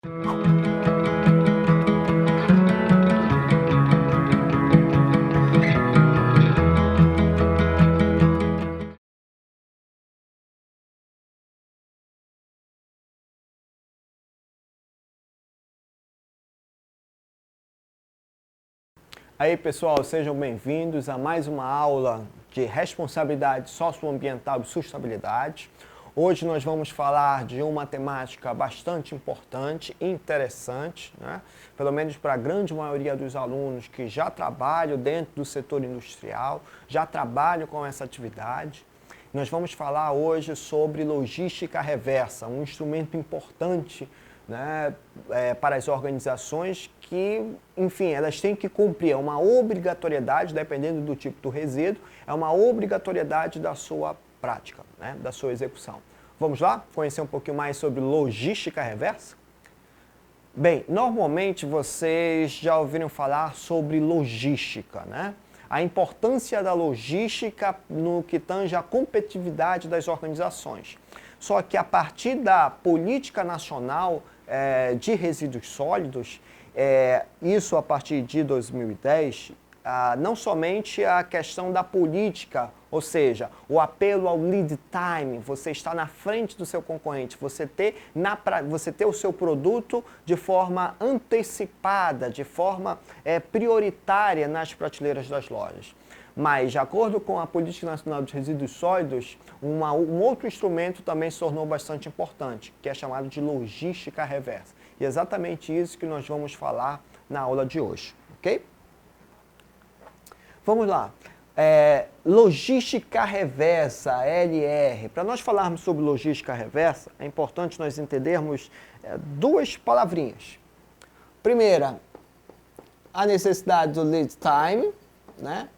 Aí pessoal, sejam bem-vindos a mais uma aula de responsabilidade socioambiental e sustentabilidade. Hoje nós vamos falar de uma temática bastante importante e interessante, né? Pelo menos para a grande maioria dos alunos que já trabalham dentro do setor industrial, já trabalham com essa atividade. Nós vamos falar hoje sobre logística reversa, um instrumento importante, né, para as organizações que, enfim, elas têm que cumprir, é uma obrigatoriedade, dependendo do tipo do resíduo, é uma obrigatoriedade da sua prática, né, da sua execução. Vamos lá conhecer um pouquinho mais sobre logística reversa? Bem, normalmente vocês já ouviram falar sobre logística, né? A importância da logística no que tange a competitividade das organizações. Só que a partir da política nacional de resíduos sólidos, isso a partir de 2010, não somente a questão da política, ou seja, o apelo ao lead time, você está na frente do seu concorrente, você ter o seu produto de forma antecipada, de forma prioritária nas prateleiras das lojas. Mas, de acordo com a Política Nacional de Resíduos Sólidos, um outro instrumento também se tornou bastante importante, que é chamado de logística reversa. E é exatamente isso que nós vamos falar na aula de hoje, ok? Vamos lá. Logística reversa, LR. Para nós falarmos sobre logística reversa, é importante nós entendermos duas palavrinhas. Primeira, a necessidade do lead time, né?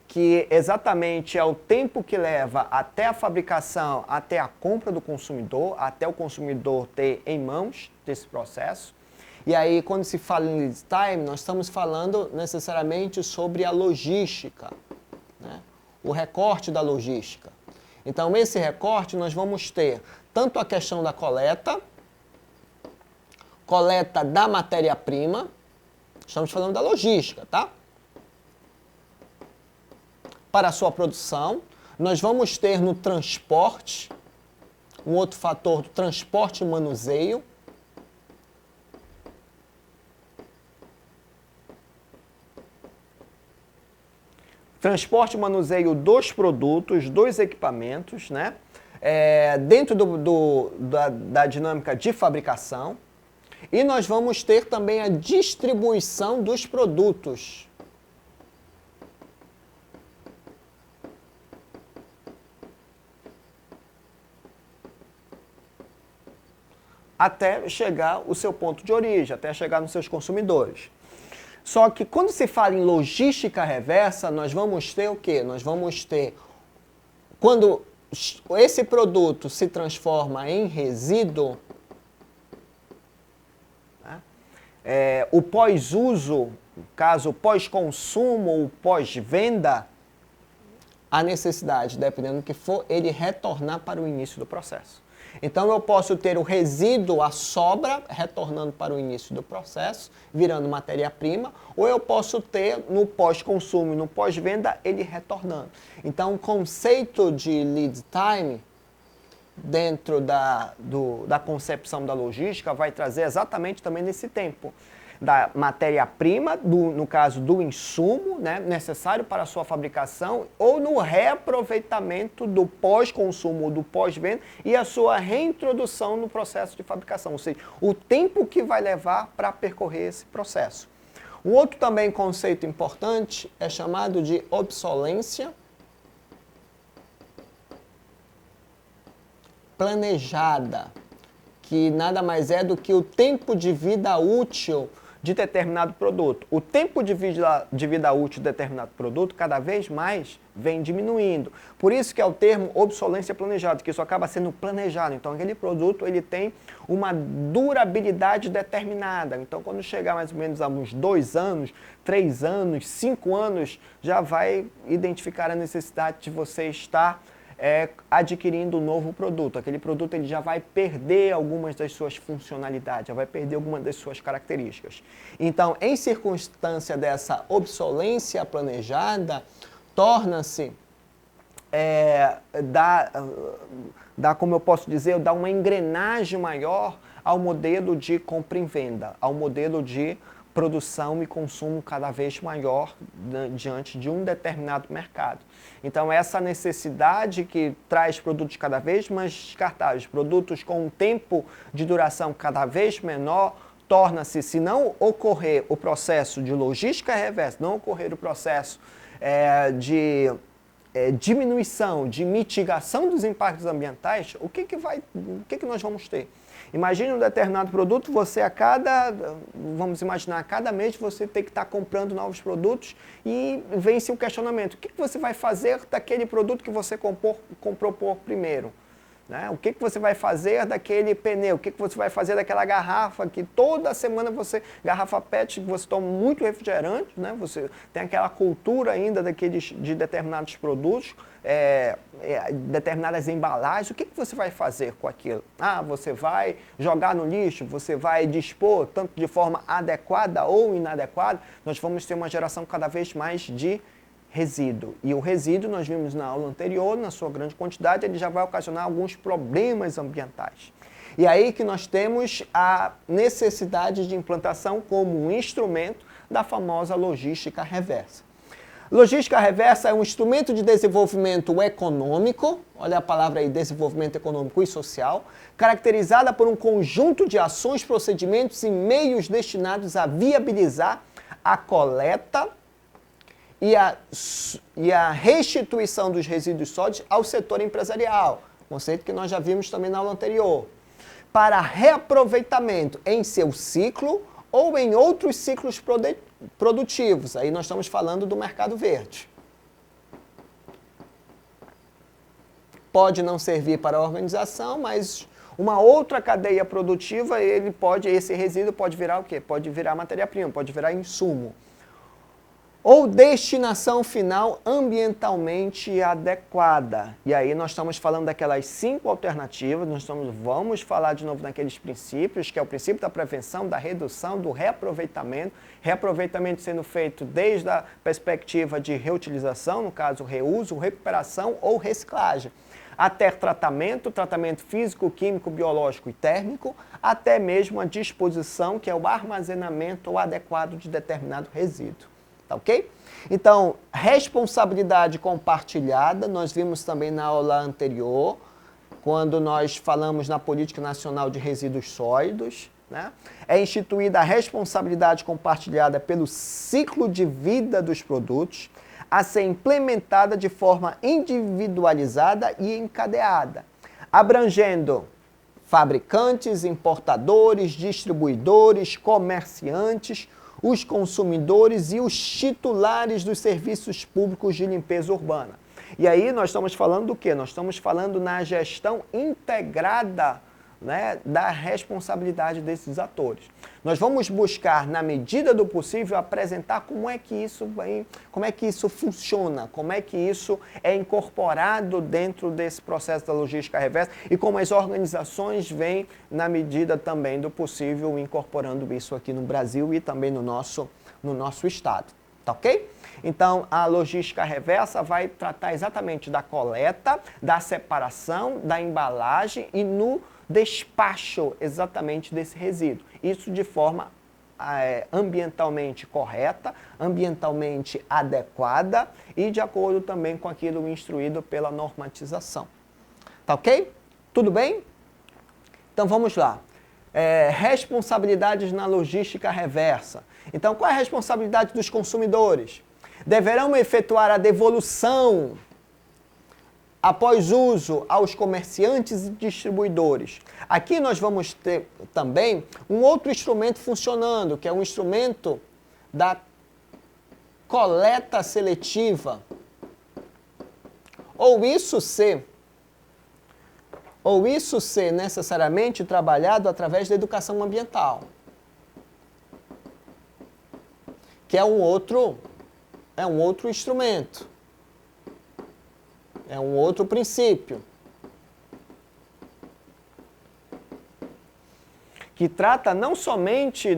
Que exatamente é o tempo que leva até a fabricação, até a compra do consumidor, até o consumidor ter em mãos desse processo. E aí, quando se fala em lead time, nós estamos falando necessariamente sobre a logística, né? O recorte da logística. Então, esse recorte nós vamos ter tanto a questão da coleta da matéria-prima, estamos falando da logística, tá? Para a sua produção, nós vamos ter no transporte, um outro fator do transporte e manuseio. Transporte e manuseio dos produtos, dos equipamentos, né? Dentro da dinâmica de fabricação. E nós vamos ter também a distribuição dos produtos. Até chegar o seu ponto de origem, até chegar nos seus consumidores. Só que quando se fala em logística reversa, nós vamos ter o quê? Nós vamos ter, quando esse produto se transforma em resíduo, né, o pós-uso, caso pós-consumo ou pós-venda, a necessidade, dependendo do que for, ele retornar para o início do processo. Então, eu posso ter o resíduo, a sobra, retornando para o início do processo, virando matéria-prima, ou eu posso ter no pós-consumo e no pós-venda, ele retornando. Então, o conceito de lead time, dentro da concepção da logística, vai trazer exatamente também nesse tempo. Da matéria-prima, no caso do insumo, né, necessário para a sua fabricação, ou no reaproveitamento do pós-consumo, do pós-venda, e a sua reintrodução no processo de fabricação, ou seja, o tempo que vai levar para percorrer esse processo. Um outro também conceito importante é chamado de obsolência planejada, que nada mais é do que o tempo de vida útil de determinado produto. O tempo de vida útil de determinado produto cada vez mais vem diminuindo. Por isso que é o termo obsolência planejada, que isso acaba sendo planejado. Então, aquele produto ele tem uma durabilidade determinada. Então, quando chegar mais ou menos a uns 2 anos, 3 anos, 5 anos, já vai identificar a necessidade de você estar adquirindo um novo produto. Aquele produto ele já vai perder algumas das suas funcionalidades, já vai perder algumas das suas características. Então, em circunstância dessa obsolência planejada, torna-se, como eu posso dizer, dá uma engrenagem maior ao modelo de compra e venda, ao modelo de produção e consumo cada vez maior diante de um determinado mercado. Então, essa necessidade que traz produtos cada vez mais descartáveis, produtos com um tempo de duração cada vez menor, torna-se, se não ocorrer o processo de logística reversa, não ocorrer o processo de diminuição, de mitigação dos impactos ambientais, o que que nós vamos ter? Imagine um determinado produto, você vamos imaginar, a cada mês você tem que estar comprando novos produtos e vem-se o questionamento, o que você vai fazer daquele produto que você comprou por primeiro? Né? O que você vai fazer daquele pneu? O que você vai fazer daquela garrafa que toda semana garrafa PET, que você toma muito refrigerante, né? Você tem aquela cultura ainda de determinados produtos, determinadas embalagens. O que você vai fazer com aquilo? Você vai jogar no lixo, você vai dispor, tanto de forma adequada ou inadequada. Nós vamos ter uma geração cada vez mais de resíduo. E o resíduo, nós vimos na aula anterior, na sua grande quantidade, ele já vai ocasionar alguns problemas ambientais. E aí que nós temos a necessidade de implantação como um instrumento da famosa logística reversa. Logística reversa é um instrumento de desenvolvimento econômico, olha a palavra aí, desenvolvimento econômico e social, caracterizada por um conjunto de ações, procedimentos e meios destinados a viabilizar a coleta e a restituição dos resíduos sólidos ao setor empresarial, conceito que nós já vimos também na aula anterior, para reaproveitamento em seu ciclo ou em outros ciclos produtivos. Aí nós estamos falando do mercado verde. Pode não servir para a organização, mas uma outra cadeia produtiva, esse resíduo pode virar o quê? Pode virar matéria-prima, pode virar insumo. Ou destinação final ambientalmente adequada. E aí nós estamos falando daquelas 5 alternativas, vamos falar de novo naqueles princípios, que é o princípio da prevenção, da redução, do reaproveitamento sendo feito desde a perspectiva de reutilização, no caso reuso, recuperação ou reciclagem, até tratamento físico, químico, biológico e térmico, até mesmo a disposição, que é o armazenamento adequado de determinado resíduo. Tá ok? Então, responsabilidade compartilhada, nós vimos também na aula anterior, quando nós falamos na Política Nacional de Resíduos Sólidos, né? É instituída a responsabilidade compartilhada pelo ciclo de vida dos produtos, a ser implementada de forma individualizada e encadeada, abrangendo fabricantes, importadores, distribuidores, comerciantes, os consumidores e os titulares dos serviços públicos de limpeza urbana. E aí nós estamos falando do quê? Nós estamos falando na gestão integrada, né, da responsabilidade desses atores. Nós vamos buscar, na medida do possível, apresentar como é que isso funciona, como é que isso é incorporado dentro desse processo da logística reversa e como as organizações vêm, na medida também do possível, incorporando isso aqui no Brasil e também no nosso estado. Tá ok? Então, a logística reversa vai tratar exatamente da coleta, da separação, da embalagem e no despacho exatamente desse resíduo. Isso de forma ambientalmente correta, ambientalmente adequada e de acordo também com aquilo instruído pela normatização. Tá ok? Tudo bem? Então vamos lá. Responsabilidades na logística reversa. Então, qual é a responsabilidade dos consumidores? Deverão efetuar a devolução após uso aos comerciantes e distribuidores. Aqui nós vamos ter também um outro instrumento funcionando, que é um instrumento da coleta seletiva. Ou isso ser necessariamente trabalhado através da educação ambiental, que é um outro instrumento. É um outro princípio que trata não somente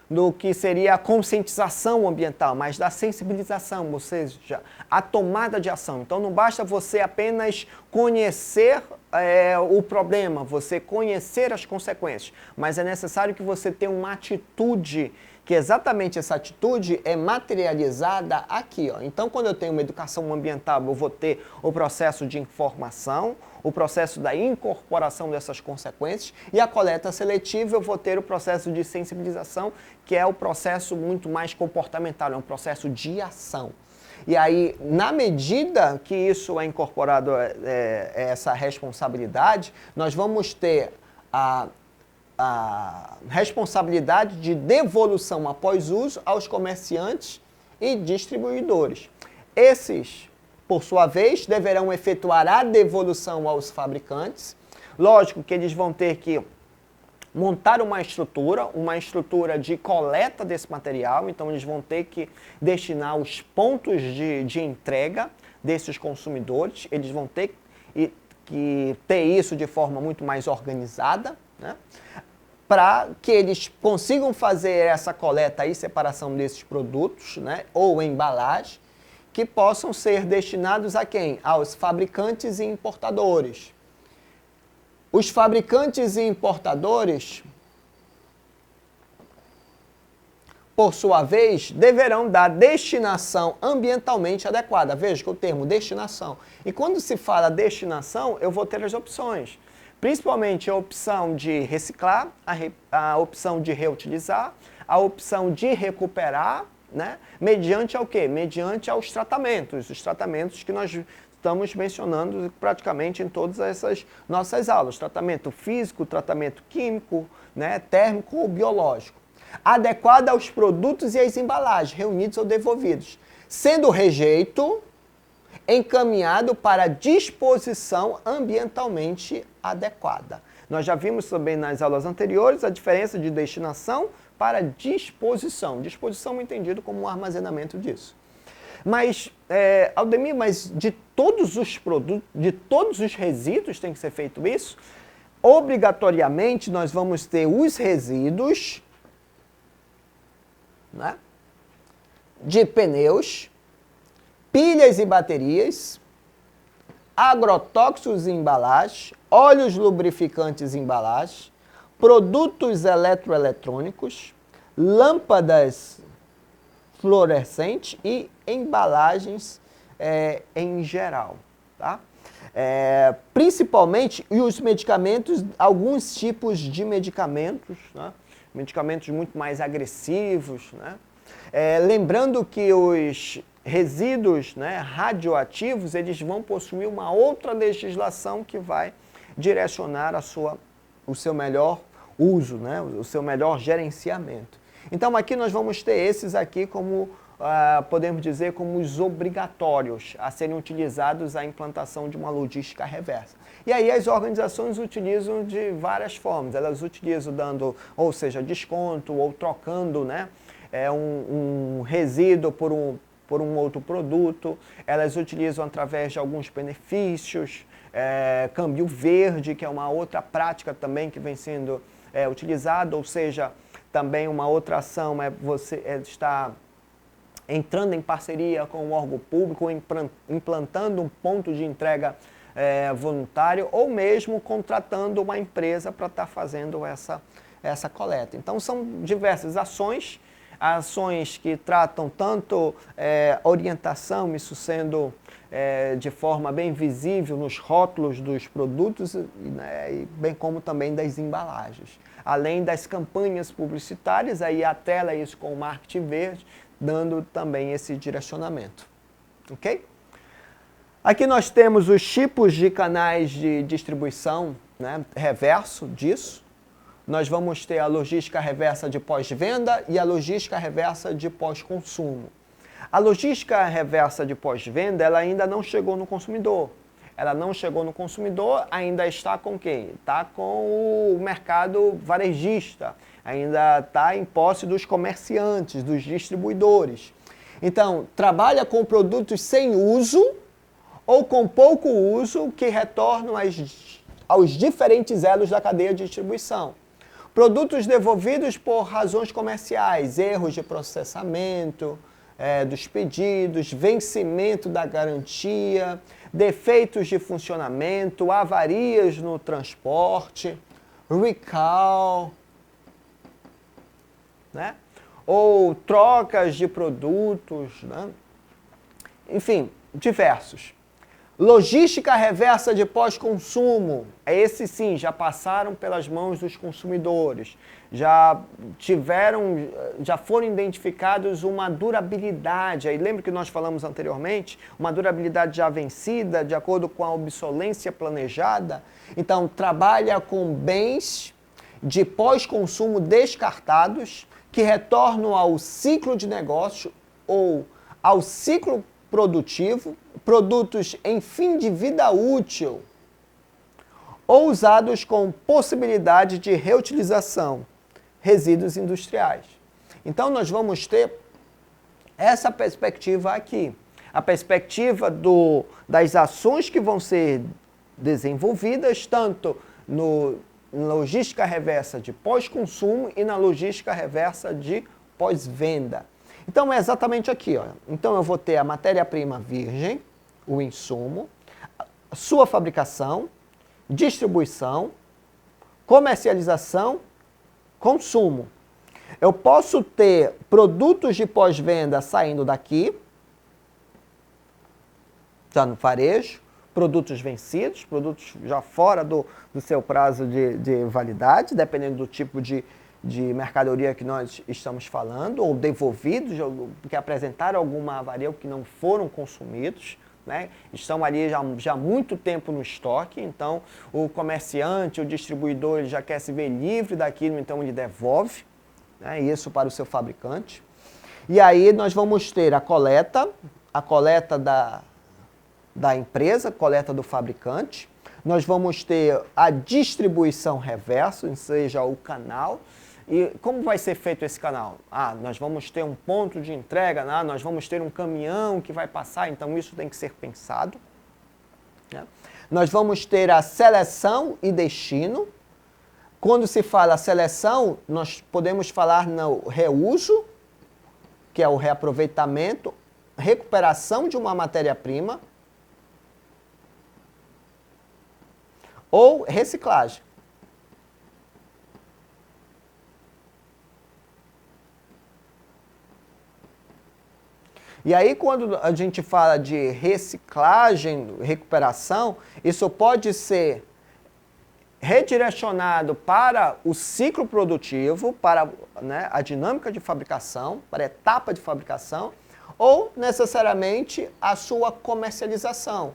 do que seria a conscientização ambiental, mas da sensibilização, ou seja, a tomada de ação. Então não basta você apenas conhecer o problema, você conhecer as consequências, mas é necessário que você tenha uma atitude, que exatamente essa atitude é materializada aqui. Ó. Então, quando eu tenho uma educação ambiental, eu vou ter o processo de informação, o processo da incorporação dessas consequências, e a coleta seletiva eu vou ter o processo de sensibilização, que é o processo muito mais comportamental, é um processo de ação. E aí, na medida que isso é incorporado, essa responsabilidade, nós vamos ter a responsabilidade de devolução após uso aos comerciantes e distribuidores. Esses, por sua vez, deverão efetuar a devolução aos fabricantes. Lógico que eles vão ter que montar uma estrutura de coleta desse material, então eles vão ter que destinar os pontos de entrega desses consumidores, eles vão ter que ter isso de forma muito mais organizada, né? Para que eles consigam fazer essa coleta e separação desses produtos, né, ou embalagem, que possam ser destinados a quem? Aos fabricantes e importadores. Os fabricantes e importadores, por sua vez, deverão dar destinação ambientalmente adequada. Veja que o termo destinação. E quando se fala destinação, eu vou ter as opções. Principalmente a opção de reciclar, a opção de reutilizar, a opção de recuperar, né? Mediante ao quê? Mediante aos tratamentos, os tratamentos que nós estamos mencionando praticamente em todas essas nossas aulas. Tratamento físico, tratamento químico, né? Térmico ou biológico. Adequado aos produtos e às embalagens, reunidos ou devolvidos. Sendo o rejeito encaminhado para disposição ambientalmente adequada. Nós já vimos também nas aulas anteriores a diferença de destinação para disposição. Disposição é entendido como um armazenamento disso. Mas, Aldemir, mas de todos os produtos, de todos os resíduos tem que ser feito isso? Obrigatoriamente nós vamos ter os resíduos, né, de pneus, pilhas e baterias, agrotóxicos em embalagem, óleos lubrificantes em embalagem, produtos eletroeletrônicos, lâmpadas fluorescentes e embalagens em geral. Tá? Principalmente, e os medicamentos, alguns tipos de medicamentos, né? Medicamentos muito mais agressivos. Né? Lembrando que os resíduos, né, radioativos, eles vão possuir uma outra legislação que vai direcionar o seu melhor uso, né, o seu melhor gerenciamento. Então aqui nós vamos ter esses aqui como, podemos dizer, como os obrigatórios a serem utilizados à implantação de uma logística reversa. E aí as organizações utilizam de várias formas, elas utilizam dando, ou seja, desconto ou trocando, né, um resíduo por um outro produto, elas utilizam através de alguns benefícios, câmbio verde, que é uma outra prática também que vem sendo utilizada, ou seja, também uma outra ação é você estar entrando em parceria com um órgão público, implantando um ponto de entrega voluntário, ou mesmo contratando uma empresa para estar fazendo essa coleta. Então são diversas ações que tratam tanto orientação, isso sendo de forma bem visível nos rótulos dos produtos, né, bem como também das embalagens. Além das campanhas publicitárias, aí atrela isso com o marketing verde, dando também esse direcionamento. Ok? Aqui nós temos os tipos de canais de distribuição, né, reverso disso. Nós vamos ter a logística reversa de pós-venda e a logística reversa de pós-consumo. A logística reversa de pós-venda, ela ainda não chegou no consumidor. Ela não chegou no consumidor, ainda está com quem? Está com o mercado varejista, ainda está em posse dos comerciantes, dos distribuidores. Então, trabalha com produtos sem uso ou com pouco uso que retornam aos diferentes elos da cadeia de distribuição. Produtos devolvidos por razões comerciais, erros de processamento dos pedidos, vencimento da garantia, defeitos de funcionamento, avarias no transporte, recall, né? Ou trocas de produtos, né? Enfim, diversos. Logística reversa de pós-consumo. Esses sim, já passaram pelas mãos dos consumidores, já foram identificados uma durabilidade. Aí lembra que nós falamos anteriormente? Uma durabilidade já vencida, de acordo com a obsolência planejada. Então, trabalha com bens de pós-consumo descartados que retornam ao ciclo de negócio ou ao ciclo produtivo, produtos em fim de vida útil ou usados com possibilidade de reutilização, resíduos industriais. Então, nós vamos ter essa perspectiva aqui, a perspectiva das ações que vão ser desenvolvidas tanto na logística reversa de pós-consumo e na logística reversa de pós-venda. Então, é exatamente aqui. Ó. Então, eu vou ter a matéria-prima virgem, o insumo, sua fabricação, distribuição, comercialização, consumo. Eu posso ter produtos de pós-venda saindo daqui, já no varejo, produtos vencidos, produtos já fora do seu prazo de validade, dependendo do tipo de mercadoria que nós estamos falando, ou devolvidos, que apresentaram alguma avaria ou que não foram consumidos, né? Estão ali já há muito tempo no estoque, então o comerciante, o distribuidor, ele já quer se ver livre daquilo, então ele devolve, né, isso para o seu fabricante. E aí nós vamos ter a coleta da empresa, a coleta do fabricante. Nós vamos ter a distribuição reversa, ou seja, o canal. E como vai ser feito esse canal? Nós vamos ter um ponto de entrega, né? Nós vamos ter um caminhão que vai passar, então isso tem que ser pensado, né? Nós vamos ter a seleção e destino. Quando se fala seleção, nós podemos falar no reuso, que é o reaproveitamento, recuperação de uma matéria-prima, ou reciclagem. E aí, quando a gente fala de reciclagem, recuperação, isso pode ser redirecionado para o ciclo produtivo, para, né, a dinâmica de fabricação, para a etapa de fabricação, ou necessariamente a sua comercialização,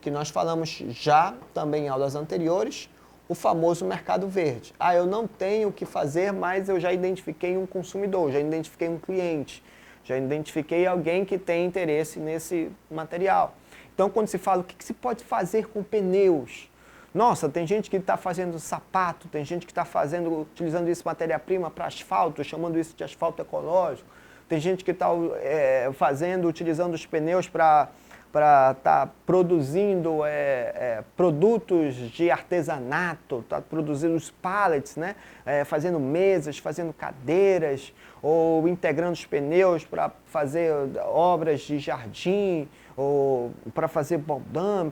que nós falamos já também em aulas anteriores, o famoso mercado verde. Eu não tenho o que fazer, mas eu já identifiquei um consumidor, já identifiquei um cliente, já identifiquei alguém que tem interesse nesse material. Então, quando se fala o que se pode fazer com pneus, nossa, tem gente que está fazendo sapato, tem gente que está utilizando isso matéria-prima para asfalto, chamando isso de asfalto ecológico, tem gente que está utilizando os pneus para estar produzindo produtos de artesanato, está produzindo os pallets, né? Fazendo mesas, fazendo cadeiras, ou integrando os pneus para fazer obras de jardim, ou para fazer baldame,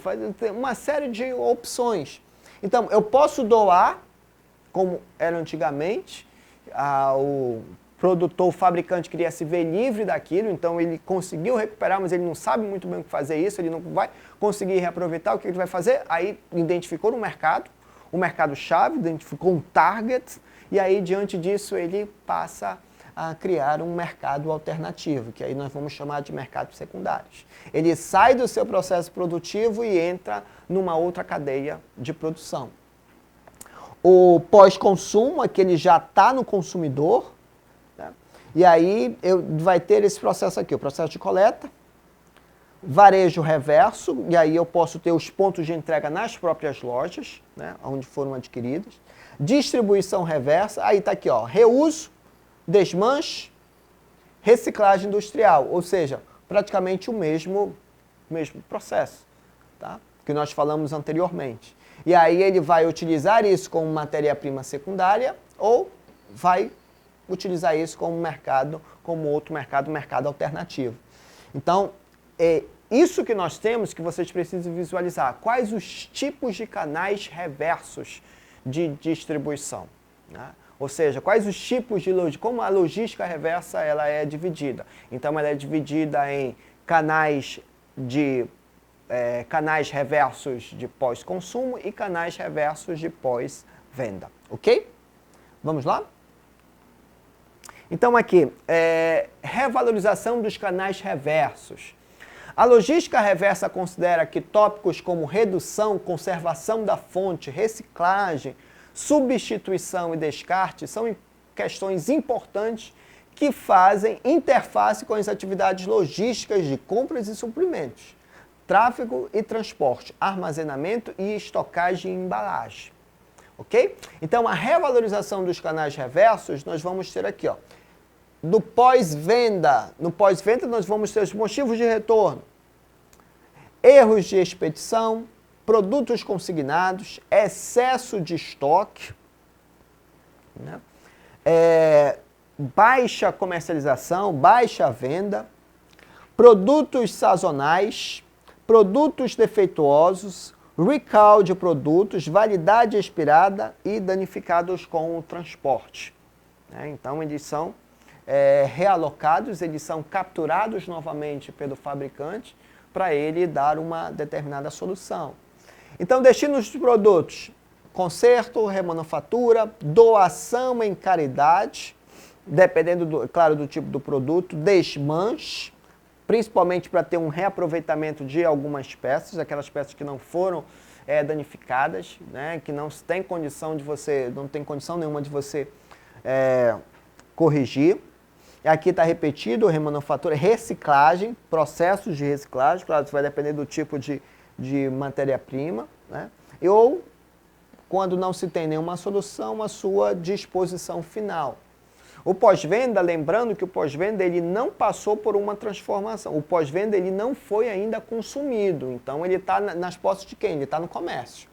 uma série de opções. Então, eu posso doar, como era antigamente, o produtor, o fabricante queria se ver livre daquilo, então ele conseguiu recuperar, mas ele não sabe muito bem o que fazer isso, ele não vai conseguir reaproveitar, o que ele vai fazer? Aí identificou no mercado, o mercado-chave, identificou um target, e aí diante disso ele passa a criar um mercado alternativo, que aí nós vamos chamar de mercados secundários. Ele sai do seu processo produtivo e entra numa outra cadeia de produção. O pós-consumo é que ele já está no consumidor, né? E aí vai ter esse processo aqui, o processo de coleta, varejo reverso, e aí eu posso ter os pontos de entrega nas próprias lojas, né, onde foram adquiridos, distribuição reversa, aí está aqui, ó, reuso, desmanche, reciclagem industrial, ou seja, praticamente o mesmo mesmo processo, tá? Que nós falamos anteriormente. E aí ele vai utilizar isso como matéria-prima secundária ou vai utilizar isso como mercado, como outro mercado, mercado alternativo. Então, é isso que nós temos que vocês precisam visualizar. Quais os tipos de canais reversos de distribuição, né? Ou seja, quais os tipos de logística, como a logística reversa ela é dividida. Então, ela é dividida em canais reversos de pós-consumo e canais reversos de pós-venda, ok? Vamos lá? Então aqui, revalorização dos canais reversos. A logística reversa considera que tópicos como redução, conservação da fonte, reciclagem, substituição e descarte são questões importantes que fazem interface com as atividades logísticas de compras e suprimentos, tráfego e transporte, armazenamento e estocagem e embalagem. Ok? Então, a revalorização dos canais reversos, nós vamos ter aqui, ó, do pós-venda. No pós-venda, nós vamos ter os motivos de retorno, erros de expedição, produtos consignados, excesso de estoque, né? Baixa comercialização, baixa venda, produtos sazonais, produtos defeituosos, recall de produtos, validade expirada e danificados com o transporte, né? Então, eles são realocados, eles são capturados novamente pelo fabricante para ele dar uma determinada solução. Então, destinos de produtos: conserto, remanufatura, doação em caridade, dependendo, claro, do tipo do produto, desmanche, principalmente para ter um reaproveitamento de algumas peças, aquelas peças que não foram danificadas, né, que não tem condição nenhuma de você corrigir. Aqui está repetido, remanufatura, reciclagem, processos de reciclagem, claro, isso vai depender do tipo de matéria-prima, né? Ou, quando não se tem nenhuma solução, a sua disposição final. O pós-venda, lembrando que o pós-venda ele não passou por uma transformação. O pós-venda ele não foi ainda consumido. Então ele está nas posses de quem? Ele está no comércio.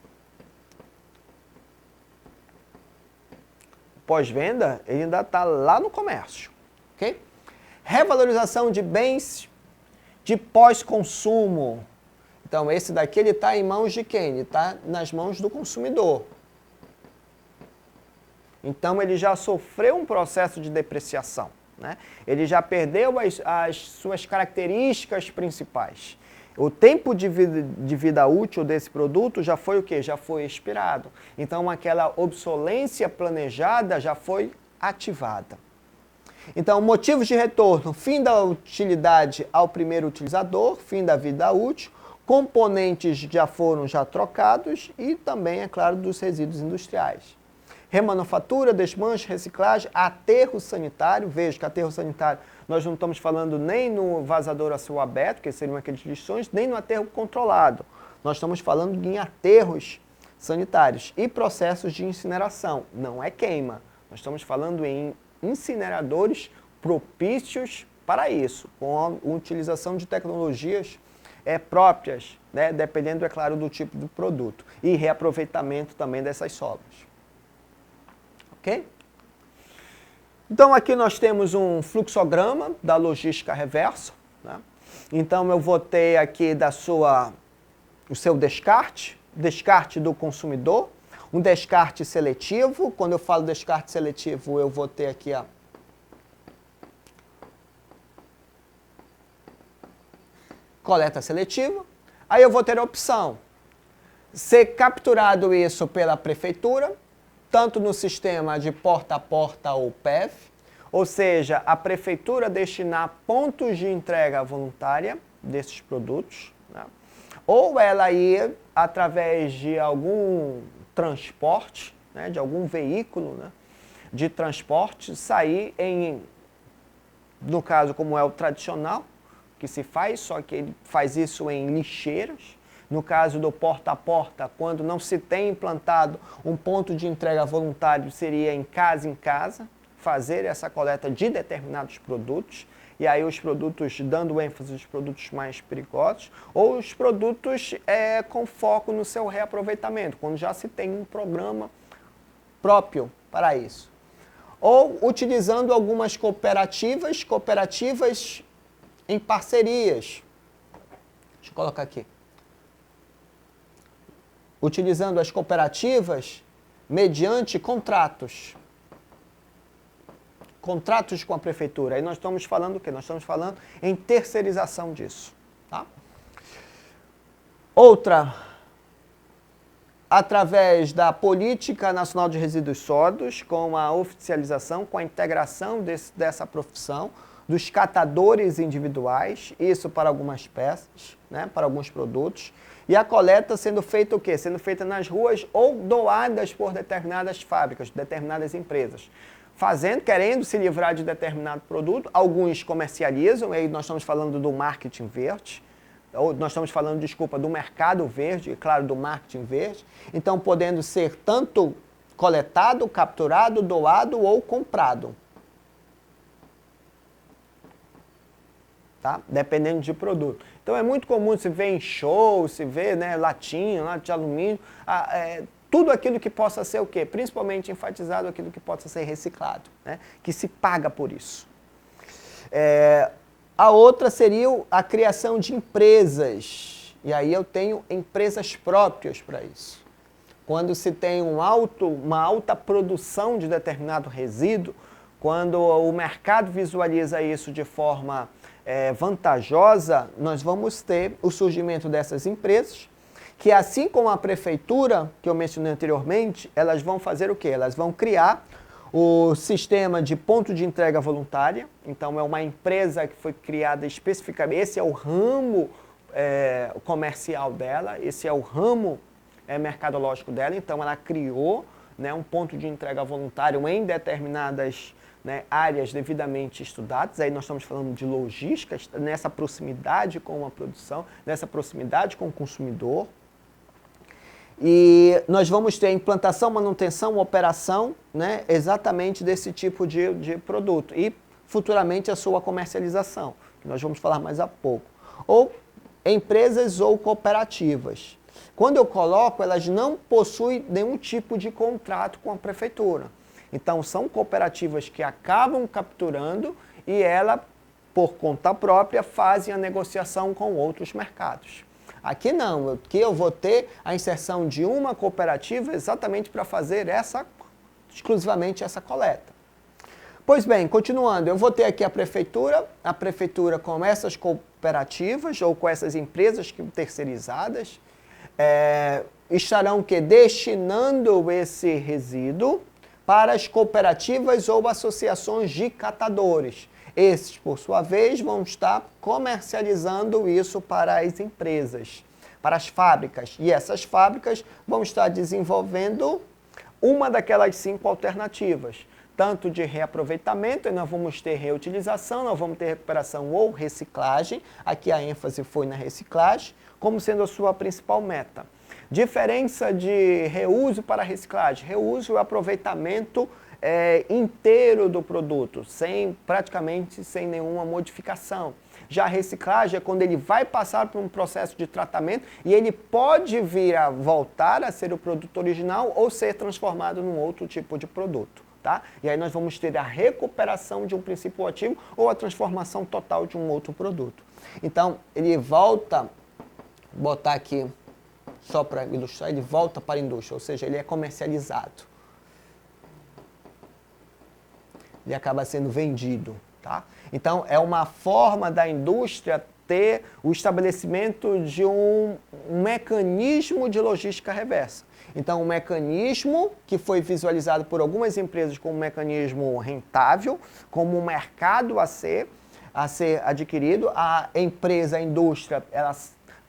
O pós-venda ele ainda está lá no comércio. Okay? Revalorização de bens de pós-consumo. Então esse daqui ele está em mãos de quem? Ele está nas mãos do consumidor. Então, ele já sofreu um processo de depreciação, né? Ele já perdeu as suas características principais. O tempo de vida útil desse produto já foi o quê? Já foi expirado. Então, aquela obsolência planejada já foi ativada. Então, motivos de retorno: fim da utilidade ao primeiro utilizador, fim da vida útil, componentes já foram trocados e também, é claro, dos resíduos industriais. Remanufatura, desmanche, reciclagem, aterro sanitário. Veja que aterro sanitário, nós não estamos falando nem no vazador a céu aberto, que seriam aqueles lixões, nem no aterro controlado. Nós estamos falando em aterros sanitários e processos de incineração. Não é queima. Nós estamos falando em incineradores propícios para isso, com a utilização de tecnologias próprias, né, dependendo, é claro, do tipo do produto. E reaproveitamento também dessas sobras. Ok? Então, aqui nós temos um fluxograma da logística reversa, né? Então, eu vou ter aqui o seu descarte do consumidor, um descarte seletivo. Quando eu falo descarte seletivo, eu vou ter aqui a coleta seletiva. Aí eu vou ter a opção: ser capturado isso pela prefeitura, tanto no sistema de porta a porta ou PEV, ou seja, a prefeitura destinar pontos de entrega voluntária desses produtos, né? Ou ela ir através de algum transporte, né, de algum veículo, né, de transporte, sair no caso como é o tradicional, que se faz, só que ele faz isso em lixeiras. No caso do porta a porta, quando não se tem implantado um ponto de entrega voluntário, seria em casa, fazer essa coleta de determinados produtos, e aí os produtos dando ênfase aos produtos mais perigosos, ou os produtos com foco no seu reaproveitamento, quando já se tem um programa próprio para isso. Ou utilizando algumas cooperativas em parcerias. Deixa eu colocar aqui. Utilizando as cooperativas mediante contratos. Contratos com a prefeitura. Aí nós estamos falando o quê? Nós estamos falando em terceirização disso. Tá? Outra, através da Política Nacional de Resíduos Sólidos, com a oficialização, com a integração dessa profissão, dos catadores individuais, isso para algumas peças, né, para alguns produtos, e a coleta sendo feita o quê? Sendo feita nas ruas ou doadas por determinadas fábricas, determinadas empresas. Querendo se livrar de determinado produto, alguns comercializam, aí nós estamos falando do marketing verde, ou nós estamos falando, desculpa, do mercado verde, claro, do marketing verde, então podendo ser tanto coletado, capturado, doado ou comprado. Tá? Dependendo de produto. Então é muito comum se ver em show, se ver, né, latinha, lata de alumínio, tudo aquilo que possa ser o quê? Principalmente enfatizado aquilo que possa ser reciclado, né? Que se paga por isso. A outra seria a criação de empresas. E aí eu tenho empresas próprias para isso. Quando se tem uma alta produção de determinado resíduo, quando o mercado visualiza isso de forma vantajosa, nós vamos ter o surgimento dessas empresas, que assim como a prefeitura, que eu mencionei anteriormente, elas vão fazer o quê? Elas vão criar o sistema de ponto de entrega voluntária. Então é uma empresa que foi criada especificamente, esse é o ramo comercial dela, esse é o ramo mercadológico dela, então ela criou, né, um ponto de entrega voluntário em determinadas, né, áreas devidamente estudadas. Aí nós estamos falando de logística, nessa proximidade com a produção, nessa proximidade com o consumidor. E nós vamos ter implantação, manutenção, operação, né, exatamente desse tipo de produto. E futuramente a sua comercialização, que nós vamos falar mais a pouco. Ou empresas ou cooperativas. Quando eu coloco, elas não possuem nenhum tipo de contrato com a prefeitura. Então, são cooperativas que acabam capturando e ela, por conta própria, fazem a negociação com outros mercados. Aqui não, aqui eu vou ter a inserção de uma cooperativa exatamente para fazer exclusivamente essa coleta. Pois bem, continuando, eu vou ter aqui a prefeitura com essas cooperativas ou com essas empresas terceirizadas, estarão o quê? Destinando esse resíduo para as cooperativas ou associações de catadores. Esses, por sua vez, vão estar comercializando isso para as empresas, para as fábricas. E essas fábricas vão estar desenvolvendo uma daquelas 5 alternativas, tanto de reaproveitamento, e nós vamos ter reutilização, nós vamos ter recuperação ou reciclagem, aqui a ênfase foi na reciclagem, como sendo a sua principal meta. Diferença de reuso para reciclagem. Reuso é o aproveitamento inteiro do produto, praticamente sem nenhuma modificação. Já a reciclagem é quando ele vai passar por um processo de tratamento e ele pode vir a voltar a ser o produto original ou ser transformado num outro tipo de produto. Tá? E aí nós vamos ter a recuperação de um princípio ativo ou a transformação total de um outro produto. Então, ele volta, vou botar aqui só para ilustrar, ele volta para a indústria, ou seja, ele é comercializado. Ele acaba sendo vendido. Tá? Então, é uma forma da indústria ter o estabelecimento de um mecanismo de logística reversa. Então, um mecanismo que foi visualizado por algumas empresas como um mecanismo rentável, como um mercado a ser adquirido. A empresa, a indústria,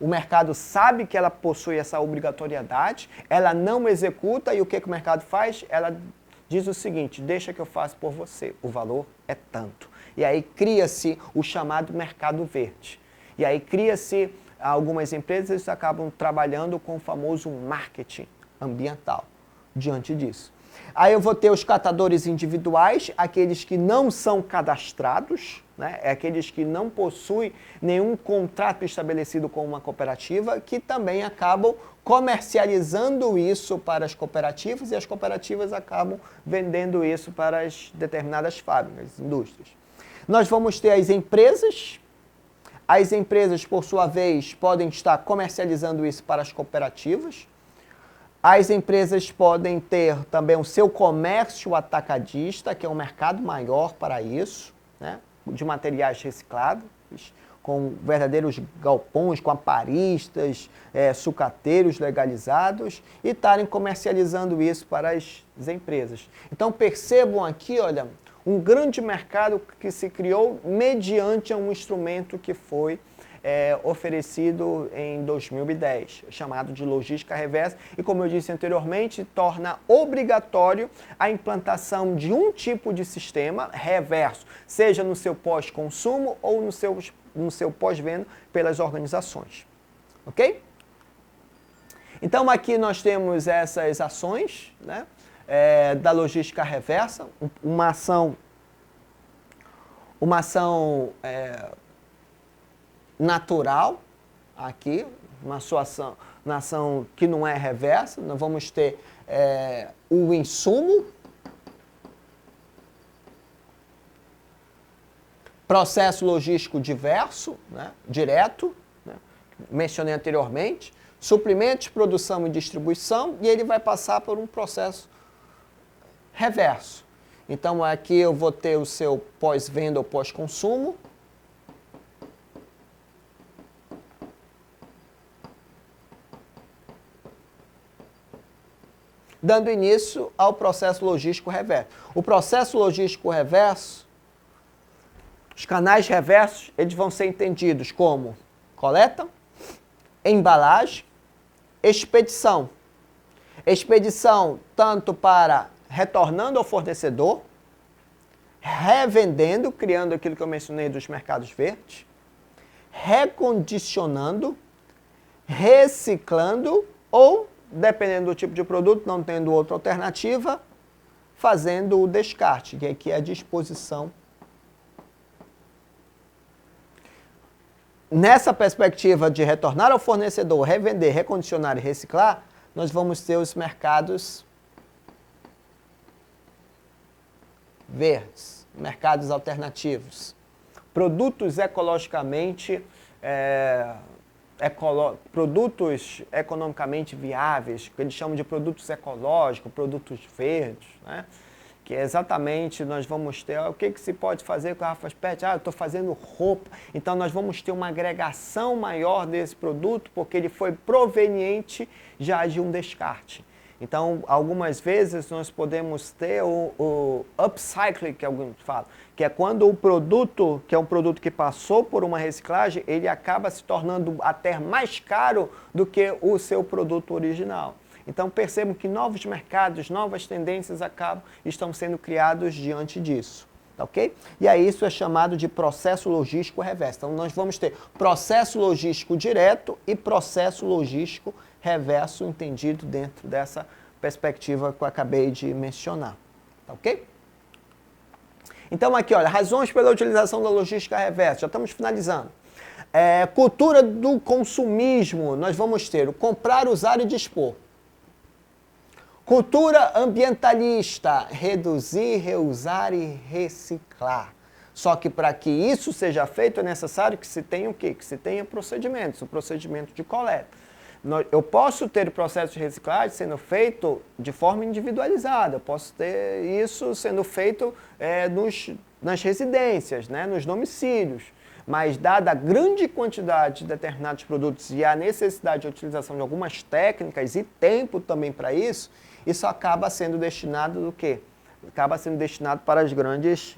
o mercado sabe que ela possui essa obrigatoriedade, ela não executa e o que o mercado faz? Ela diz o seguinte: deixa que eu faço por você, o valor é tanto. E aí cria-se o chamado mercado verde. E aí cria-se, algumas empresas acabam trabalhando com o famoso marketing ambiental diante disso. Aí eu vou ter os catadores individuais, aqueles que não são cadastrados, né? É aqueles que não possuem nenhum contrato estabelecido com uma cooperativa, que também acabam comercializando isso para as cooperativas e as cooperativas acabam vendendo isso para as determinadas fábricas, indústrias. Nós vamos ter as empresas. As empresas, por sua vez, podem estar comercializando isso para as cooperativas. As empresas podem ter também o seu comércio atacadista, que é um mercado maior para isso, né, de materiais reciclados, com verdadeiros galpões, com aparistas, sucateiros legalizados, e estarem comercializando isso para as empresas. Então percebam aqui, olha, um grande mercado que se criou mediante um instrumento que foi oferecido em 2010, chamado de logística reversa, e como eu disse anteriormente, torna obrigatório a implantação de um tipo de sistema reverso, seja no seu pós-consumo ou no seu pós-venda pelas organizações. Ok? Então aqui nós temos essas ações, né, da logística reversa, uma ação natural aqui, uma ação que não é reversa. Nós vamos ter o insumo, processo logístico diverso, né, direto, né, mencionei anteriormente, suprimentos, produção e distribuição, e ele vai passar por um processo reverso. Então aqui eu vou ter o seu pós-venda ou pós-consumo, dando início ao processo logístico reverso. O processo logístico reverso, os canais reversos, eles vão ser entendidos como coleta, embalagem, expedição. Expedição tanto para retornando ao fornecedor, revendendo, criando aquilo que eu mencionei dos mercados verdes, recondicionando, reciclando ou, dependendo do tipo de produto, não tendo outra alternativa, fazendo o descarte, que aqui é a disposição. Nessa perspectiva de retornar ao fornecedor, revender, recondicionar e reciclar, nós vamos ter os mercados verdes, mercados alternativos, produtos ecologicamente, produtos economicamente viáveis, que eles chamam de produtos ecológicos, produtos verdes, né? Que é exatamente, nós vamos ter, o que se pode fazer com a garrafas PET? Eu estou fazendo roupa, então nós vamos ter uma agregação maior desse produto, porque ele foi proveniente já de um descarte. Então, algumas vezes nós podemos ter o upcycling, que alguns falam, que é quando o produto, que é um produto que passou por uma reciclagem, ele acaba se tornando até mais caro do que o seu produto original. Então percebam que novos mercados, novas tendências estão sendo criados diante disso. Ok? E aí isso é chamado de processo logístico reverso. Então nós vamos ter processo logístico direto e processo logístico reverso, entendido dentro dessa perspectiva que eu acabei de mencionar. Ok? Então aqui, olha, razões pela utilização da logística reversa. Já estamos finalizando. Cultura do consumismo. Nós vamos ter o comprar, usar e dispor. Cultura ambientalista, reduzir, reusar e reciclar. Só que para que isso seja feito é necessário que se tenha o quê? Que se tenha procedimentos, o procedimento de coleta. Eu posso ter o processo de reciclagem sendo feito de forma individualizada, eu posso ter isso sendo feito nas residências, né, nos domicílios. Mas dada a grande quantidade de determinados produtos e a necessidade de utilização de algumas técnicas e tempo também para isso, isso acaba sendo destinado do quê? Acaba sendo destinado para as grandes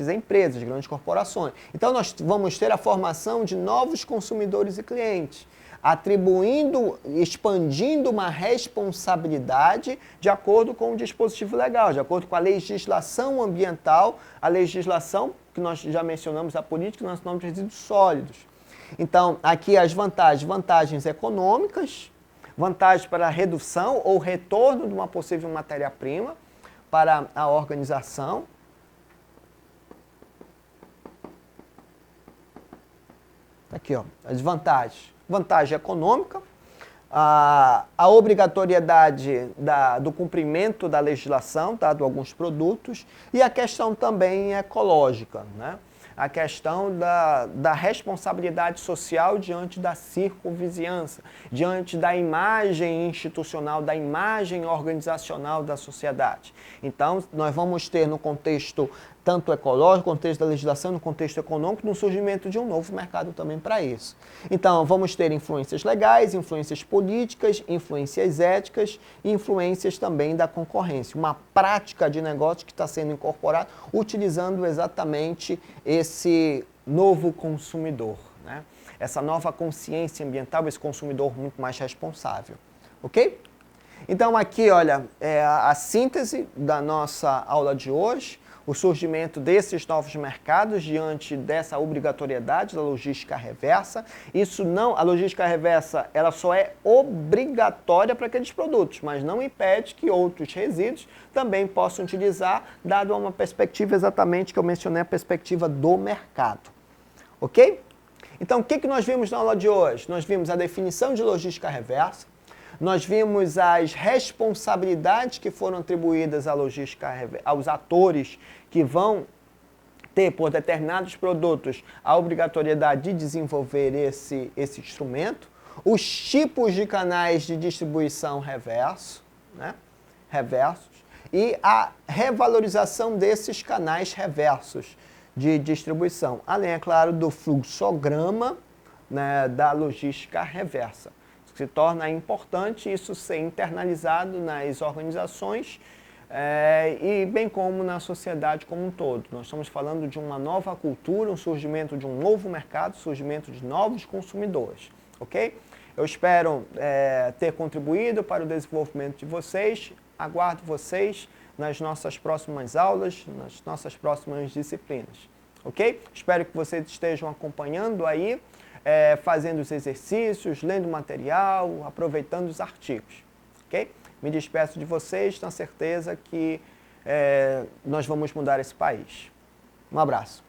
empresas, as grandes corporações. Então nós vamos ter a formação de novos consumidores e clientes, expandindo uma responsabilidade de acordo com o dispositivo legal, de acordo com a legislação ambiental, a legislação que nós já mencionamos, a política nacional de resíduos sólidos. Então, aqui as vantagens econômicas, Vantagens para a redução ou retorno de uma possível matéria-prima para a organização. Aqui, ó, as vantagens. Vantagem econômica, a obrigatoriedade do cumprimento da legislação, dado alguns produtos, e a questão também ecológica, né? A questão da responsabilidade social diante da circunvizinhança, diante da imagem institucional, da imagem organizacional da sociedade. Então, nós vamos ter no contexto tanto ecológico, no contexto da legislação, no contexto econômico, no surgimento de um novo mercado também para isso. Então, vamos ter influências legais, influências políticas, influências éticas e influências também da concorrência. Uma prática de negócio que está sendo incorporada utilizando exatamente esse novo consumidor, né? Essa nova consciência ambiental, esse consumidor muito mais responsável. Ok? Então, aqui, olha, é a síntese da nossa aula de hoje. O surgimento desses novos mercados diante dessa obrigatoriedade da logística reversa. A logística reversa, ela só é obrigatória para aqueles produtos, mas não impede que outros resíduos também possam utilizar, dado uma perspectiva exatamente que eu mencionei, a perspectiva do mercado. Ok? Então, o que nós vimos na aula de hoje? Nós vimos a definição de logística reversa. Nós vimos as responsabilidades que foram atribuídas à logística, aos atores que vão ter, por determinados produtos, a obrigatoriedade de desenvolver esse instrumento, os tipos de canais de distribuição reversos, e a revalorização desses canais reversos de distribuição, além, é claro, do fluxograma, né, da logística reversa. Se torna importante isso ser internalizado nas organizações e bem como na sociedade como um todo. Nós estamos falando de uma nova cultura, um surgimento de um novo mercado, surgimento de novos consumidores, ok? Eu espero ter contribuído para o desenvolvimento de vocês, aguardo vocês nas nossas próximas aulas, nas nossas próximas disciplinas, ok? Espero que vocês estejam acompanhando aí, fazendo os exercícios, lendo o material, aproveitando os artigos, ok? Me despeço de vocês, tenho certeza que nós vamos mudar esse país. Um abraço.